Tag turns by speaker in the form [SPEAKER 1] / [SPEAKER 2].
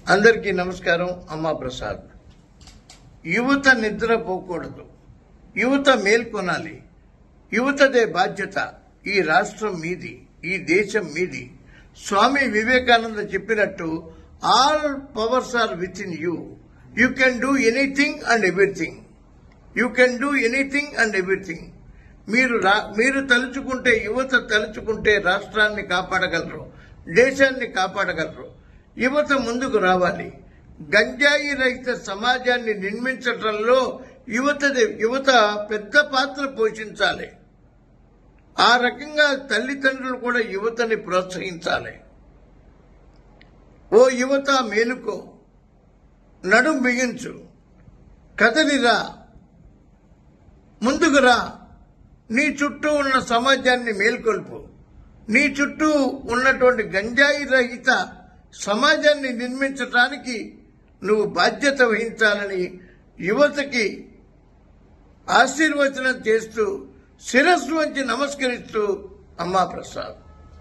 [SPEAKER 1] అందరికీ నమస్కారం. అమ్మా ప్రసాద్. యువత నిద్రపోకూడదు, యువత మేల్కొనాలి, యువతదే బాధ్యత. ఈ రాష్ట్రం మీది, ఈ దేశం మీది. స్వామి వివేకానంద చెప్పినట్టు all powers are within you. You can do anything and everything. You can do anything and everything. మీరు తలుచుకుంటే, యువత తలుచుకుంటే రాష్ట్రాన్ని కాపాడగలరు, దేశాన్ని కాపాడగలరు. యువత ముందుకు రావాలి. గంజాయి రహిత సమాజాన్ని నిర్మించడంలో యువత పెద్ద పాత్ర పోషించాలి. ఆ రకంగా తల్లిదండ్రులు కూడా యువతని ప్రోత్సహించాలి. ఓ యువత మేలుకో, నడుం బిగించు, కదలిరా, ముందుకు రా. నీ చుట్టూ ఉన్న సమాజాన్ని మేల్కొల్పు. నీ చుట్టూ ఉన్నటువంటి గంజాయి రహిత సమాజాన్ని నిర్మించడానికి నువ్వు బాధ్యత వహించాలని యువతకి ఆశీర్వచనం చేస్తూ శిరస్సు వంచి నమస్కరిస్తూ అమ్మా ప్రసాద్.